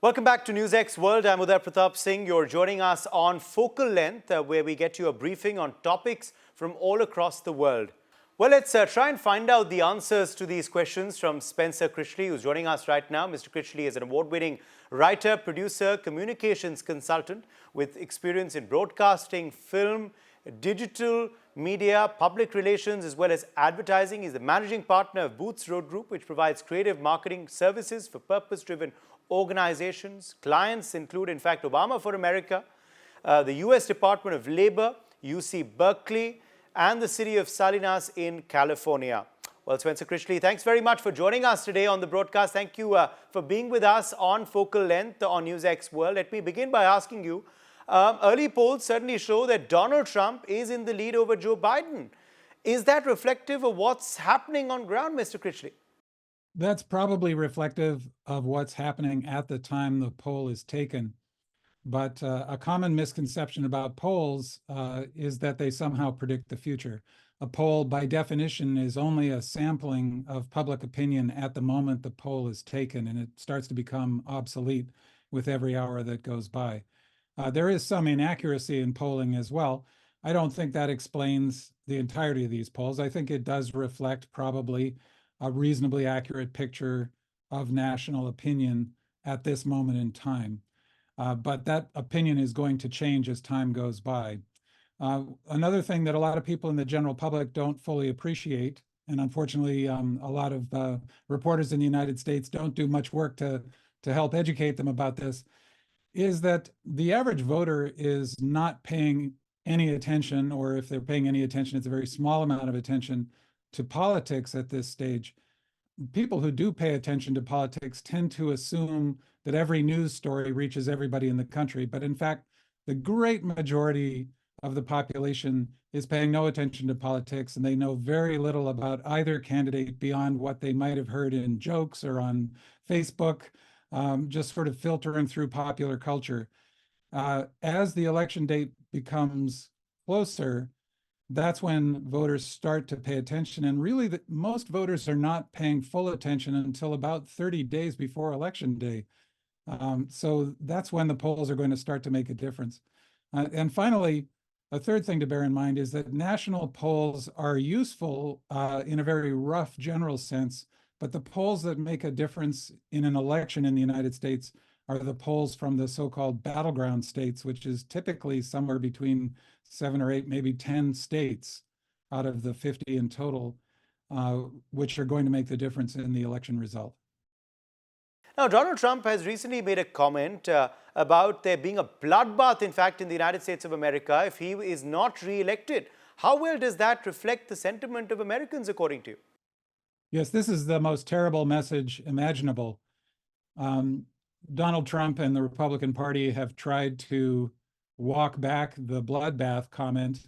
Welcome back to NewsXWorld. I'm Uday Pratap Singh. You're joining us on Focal Length, where we get you a briefing on topics from all across the world. Well, let's try and find out the answers to these questions from Spencer Critchley, who's joining us right now. Mr. Critchley is an award-winning writer, producer, communications consultant with experience in broadcasting, film, digital media, public relations, as well as advertising. He's the managing partner of Boots Road Group, which provides creative marketing services for purpose-driven organizations. Clients include, in fact, Obama for America, the U.S. Department of Labor, UC Berkeley, and the city of Salinas in California. Well, Spencer Critchley, thanks very much for joining us today on the broadcast. Thank you for being with us on Focal Length on NewsXWorld. Let me begin by asking you, early polls certainly show that Donald Trump is in the lead over Joe Biden. Is that reflective of what's happening on ground, Mr. Critchley? That's probably reflective of what's happening at the time the poll is taken. But a common misconception about polls is that they somehow predict the future. A poll, by definition, is only a sampling of public opinion at the moment the poll is taken, and it starts to become obsolete with every hour that goes by. There is some inaccuracy in polling as well. I don't think that explains the entirety of these polls. I think it does reflect probably a reasonably accurate picture of national opinion at this moment in time. But that opinion is going to change as time goes by. Another thing that a lot of people in the general public don't fully appreciate, and unfortunately a lot of reporters in the United States don't do much work to help educate them about this, is that the average voter is not paying any attention, or if they're paying any attention, it's a very small amount of attention to politics at this stage. People who do pay attention to politics tend to assume that every news story reaches everybody in the country. But in fact, the great majority of the population is paying no attention to politics, and they know very little about either candidate beyond what they might have heard in jokes or on Facebook, just sort of filtering through popular culture. As the election date becomes closer, that's when voters start to pay attention. And really, most voters are not paying full attention until about 30 days before Election Day. So that's when the polls are going to start to make a difference. And finally, a third thing to bear in mind is that national polls are useful in a very rough general sense, but the polls that make a difference in an election in the United States are the polls from the so-called battleground states, which is typically somewhere between 7 or 8, maybe 10 states out of the 50 in total, which are going to make the difference in the election result. Now, Donald Trump has recently made a comment about there being a bloodbath, in fact, in the United States of America if he is not re-elected. How well does that reflect the sentiment of Americans, according to you? Yes, this is the most terrible message imaginable. Donald Trump and the Republican Party have tried to walk back the bloodbath comment,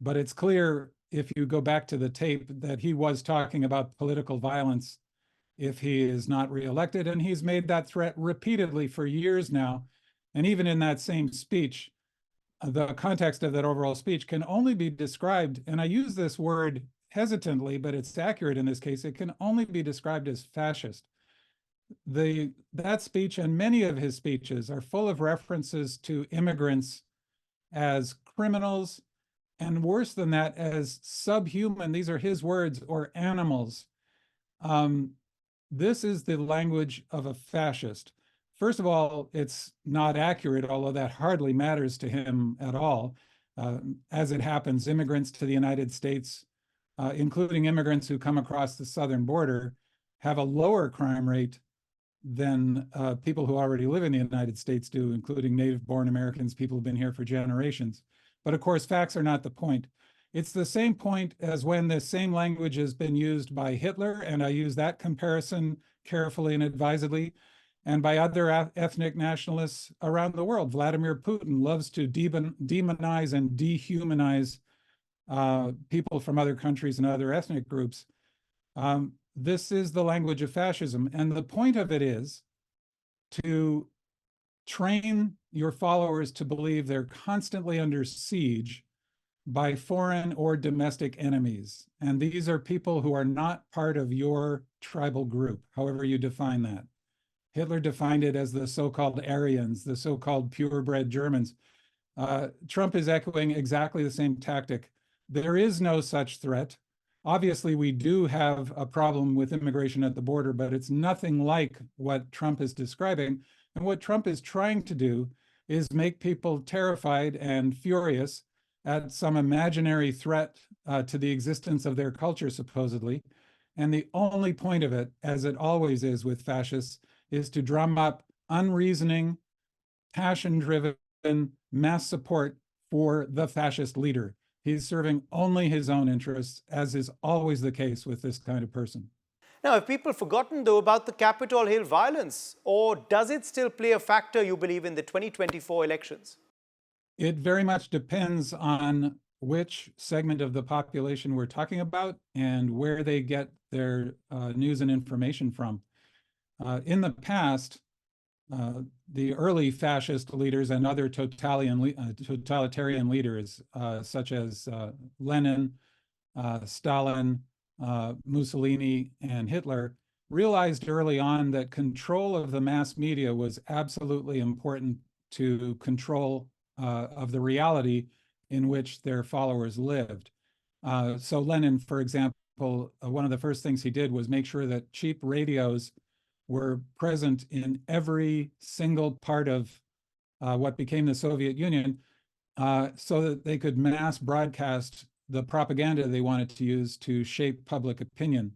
but it's clear if you go back to the tape that he was talking about political violence if he is not reelected, and he's made that threat repeatedly for years now. And even in that same speech, the context of that overall speech can only be described, and I use this word hesitantly, but it's accurate in this case, it can only be described as fascist. That speech and many of his speeches are full of references to immigrants as criminals, and worse than that, as subhuman, these are his words, or animals. This is the language of a fascist. First of all, it's not accurate, although that hardly matters to him at all. As it happens, immigrants to the United States, including immigrants who come across the southern border, have a lower crime rate than people who already live in the United States do, including native-born Americans, people who've been here for generations. But of course, facts are not the point. It's the same point as when the same language has been used by Hitler, and I use that comparison carefully and advisedly, and by other ethnic nationalists around the world. Vladimir Putin loves to demonize and dehumanize people from other countries and other ethnic groups. This is the language of fascism. And the point of it is to train your followers to believe they're constantly under siege by foreign or domestic enemies. And these are people who are not part of your tribal group, however you define that. Hitler defined it as the so-called Aryans, the so-called purebred Germans. Trump is echoing exactly the same tactic. There is no such threat. Obviously, we do have a problem with immigration at the border, but it's nothing like what Trump is describing. And what Trump is trying to do is make people terrified and furious at some imaginary threat to the existence of their culture, supposedly. And the only point of it, as it always is with fascists, is to drum up unreasoning, passion-driven mass support for the fascist leader. He's serving only his own interests, as is always the case with this kind of person. Now, have people forgotten, though, about the Capitol Hill violence? Or does it still play a factor, you believe, in the 2024 elections? It very much depends on which segment of the population we're talking about and where they get their news and information from. In the past, the early fascist leaders and other totalitarian leaders, such as Lenin, Stalin, Mussolini, and Hitler, realized early on that control of the mass media was absolutely important to control of the reality in which their followers lived. So Lenin, for example, one of the first things he did was make sure that cheap radios were present in every single part of what became the Soviet Union, so that they could mass broadcast the propaganda they wanted to use to shape public opinion.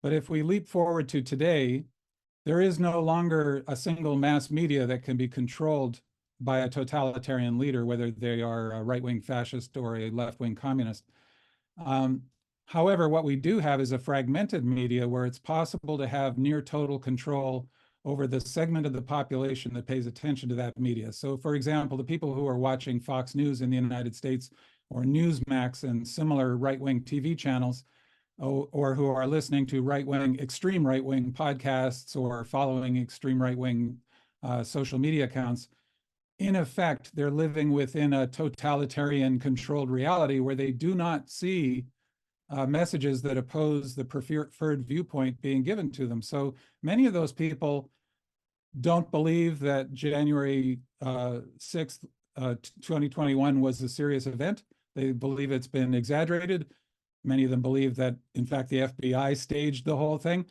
But if we leap forward to today, there is no longer a single mass media that can be controlled by a totalitarian leader, whether they are a right-wing fascist or a left-wing communist. However, what we do have is a fragmented media where it's possible to have near total control over the segment of the population that pays attention to that media. So, for example, the people who are watching Fox News in the United States or Newsmax and similar right-wing TV channels, or who are listening to extreme right-wing podcasts or following extreme right-wing social media accounts, in effect, they're living within a totalitarian controlled reality where they do not see messages that oppose the preferred viewpoint being given to them. So many of those people don't believe that January 6th, 2021 was a serious event. They believe it's been exaggerated. Many of them believe that, in fact, the FBI staged the whole thing.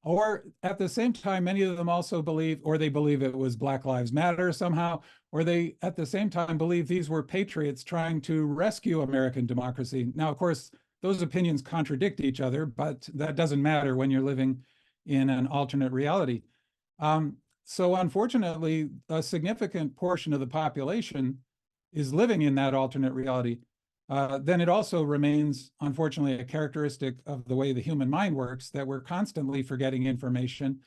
Or at the same time, many of them also believe, or they believe it was Black Lives Matter somehow, or they at the same time believe these were patriots trying to rescue American democracy. Now, of course, those opinions contradict each other, but that doesn't matter when you're living in an alternate reality. So unfortunately, a significant portion of the population is living in that alternate reality. Then it also remains, unfortunately, a characteristic of the way the human mind works that we're constantly forgetting information.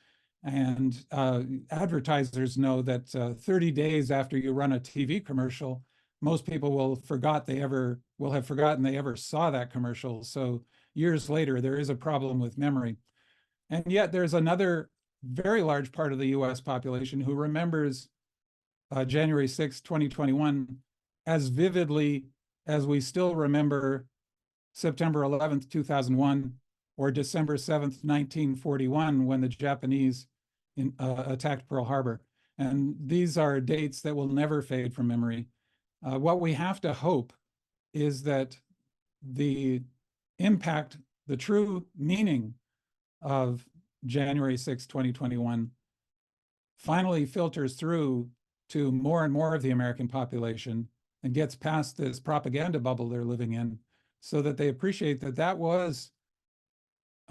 And advertisers know that 30 days after you run a TV commercial, most people will have forgotten they ever saw that commercial. So years later, there is a problem with memory. And yet there's another very large part of the US population who remembers January 6, 2021 as vividly as we still remember September 11th, 2001, or December 7th, 1941, when the Japanese attacked Pearl Harbor. And these are dates that will never fade from memory. What we have to hope is that the impact, the true meaning of January 6, 2021 finally filters through to more and more of the American population and gets past this propaganda bubble they're living in, so that they appreciate that that was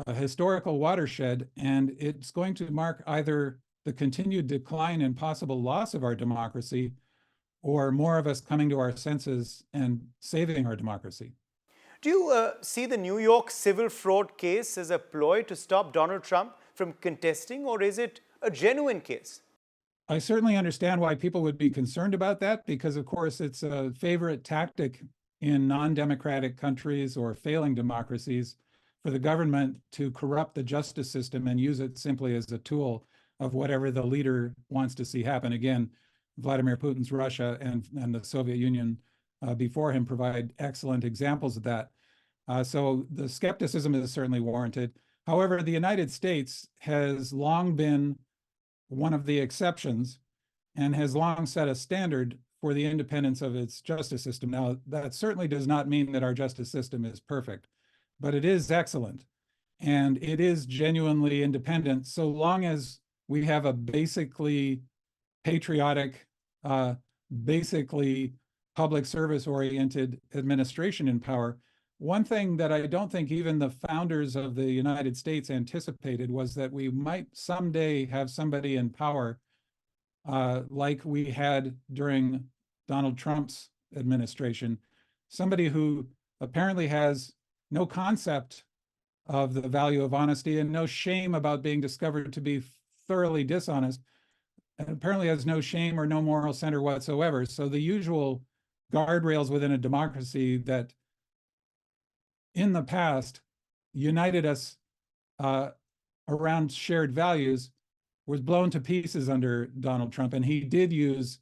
a historical watershed, and it's going to mark either the continued decline and possible loss of our democracy, or more of us coming to our senses and saving our democracy. Do you see the New York civil fraud case as a ploy to stop Donald Trump from contesting, or is it a genuine case? I certainly understand why people would be concerned about that, because, of course, it's a favorite tactic in non-democratic countries or failing democracies for the government to corrupt the justice system and use it simply as a tool of whatever the leader wants to see happen. Again, Vladimir Putin's Russia and the Soviet Union before him provide excellent examples of that. So the skepticism is certainly warranted. However, the United States has long been one of the exceptions and has long set a standard for the independence of its justice system. Now, that certainly does not mean that our justice system is perfect, but it is excellent. And it is genuinely independent so long as we have a basically patriotic, basically public service oriented administration in power. One thing that I don't think even the founders of the United States anticipated was that we might someday have somebody in power like we had during Donald Trump's administration, somebody who apparently has no concept of the value of honesty and no shame about being discovered to be thoroughly dishonest, and apparently has no shame or no moral center whatsoever. So the usual guardrails within a democracy that in the past united us around shared values was blown to pieces under Donald Trump. And he did use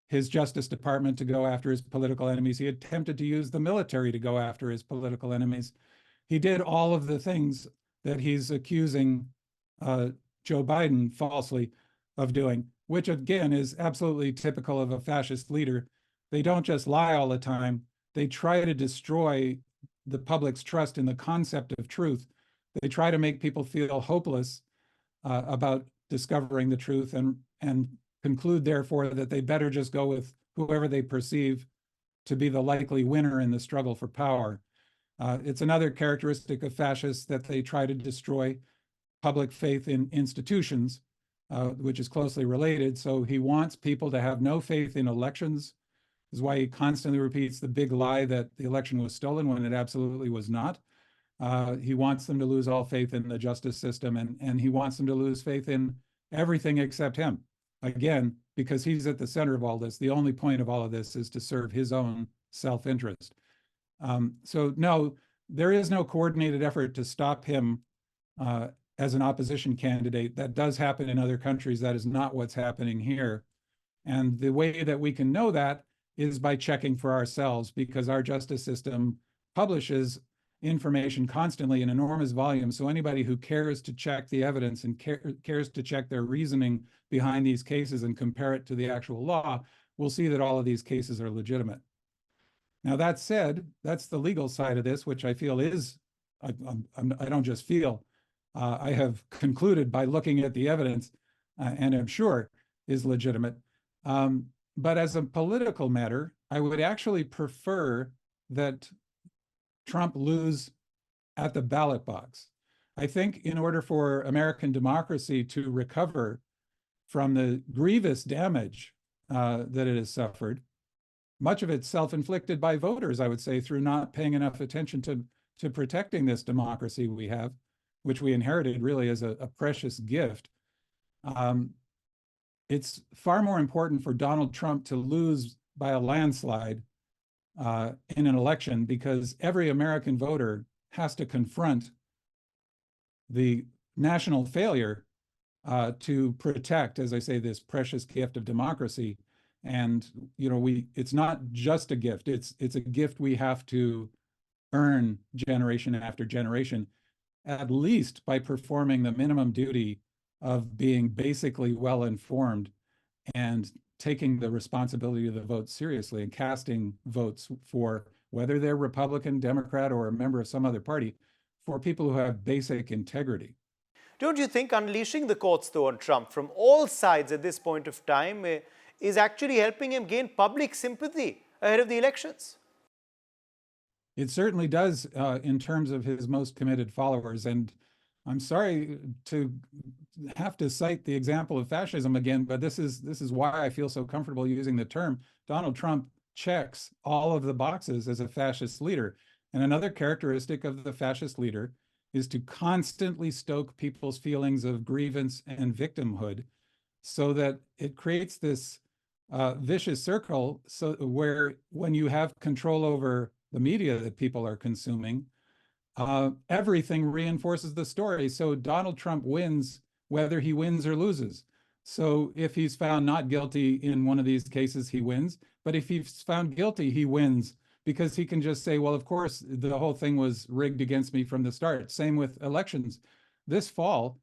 his Justice Department to go after his political enemies. He attempted to use the military to go after his political enemies. He did all of the things that he's accusing Joe Biden falsely of doing, which again is absolutely typical of a fascist leader. They don't just lie all the time. They try to destroy the public's trust in the concept of truth. They try to make people feel hopeless about discovering the truth and conclude, therefore, that they better just go with whoever they perceive to be the likely winner in the struggle for power. It's another characteristic of fascists that they try to destroy public faith in institutions, which is closely related. So he wants people to have no faith in elections. This is why he constantly repeats the big lie that the election was stolen when it absolutely was not. He wants them to lose all faith in the justice system, and he wants them to lose faith in everything except him. Again, because he's at the center of all this. The only point of all of this is to serve his own self-interest. So no, there is no coordinated effort to stop him as an opposition candidate. That does happen in other countries. That is not what's happening here. And the way that we can know that is by checking for ourselves, because our justice system publishes information constantly in enormous volumes. So anybody who cares to check the evidence and cares to check their reasoning behind these cases and compare it to the actual law will see that all of these cases are legitimate. Now, that said, that's the legal side of this, which I feel is, I don't just feel, I have concluded by looking at the evidence, and I'm sure is legitimate. But as a political matter, I would actually prefer that Trump lose at the ballot box. I think in order for American democracy to recover from the grievous damage that it has suffered, much of it self-inflicted by voters, I would say, through not paying enough attention to protecting this democracy we have, which we inherited really as a precious gift. It's far more important for Donald Trump to lose by a landslide in an election, because every American voter has to confront the national failure to protect, as I say, this precious gift of democracy. And it's not just a gift; it's a gift we have to earn generation after generation, at least by performing the minimum duty of being basically well-informed and taking the responsibility of the vote seriously and casting votes for, whether they're Republican, Democrat, or a member of some other party, for people who have basic integrity. Don't you think unleashing the courts, though, on Trump from all sides at this point of time is actually helping him gain public sympathy ahead of the elections? It certainly does in terms of his most committed followers. And I'm sorry to have to cite the example of fascism again, but this is why I feel so comfortable using the term. Donald Trump checks all of the boxes as a fascist leader. And another characteristic of the fascist leader is to constantly stoke people's feelings of grievance and victimhood, so that it creates this vicious circle, so where when you have control over the media that people are consuming, everything reinforces the story. So Donald Trump wins whether he wins or loses. So if he's found not guilty in one of these cases, he wins. But if he's found guilty, he wins, because he can just say, well, of course, the whole thing was rigged against me from the start. Same with elections. This fall,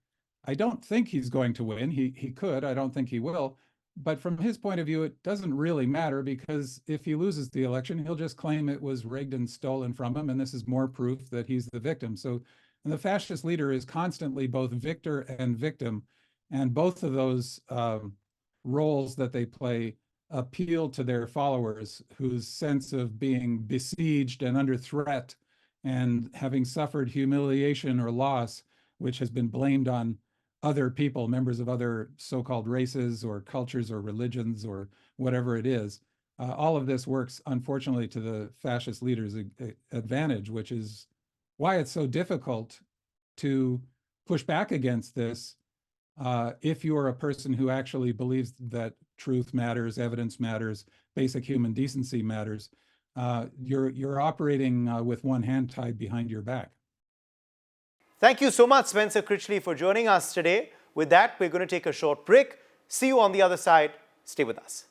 I don't think he's going to win. He could. I don't think he will. But from his point of view, it doesn't really matter, because if he loses the election, he'll just claim it was rigged and stolen from him, and this is more proof that he's the victim. So, and the fascist leader is constantly both victor and victim, and both of those roles that they play appeal to their followers, whose sense of being besieged and under threat and having suffered humiliation or loss, which has been blamed on other people, members of other so-called races or cultures or religions or whatever it is. All of this works, unfortunately, to the fascist leader's advantage, which is why it's so difficult to push back against this if you're a person who actually believes that truth matters, evidence matters, basic human decency matters. You're operating with one hand tied behind your back. Thank you so much, Spencer Critchley, for joining us today. With that, we're going to take a short break. See you on the other side. Stay with us.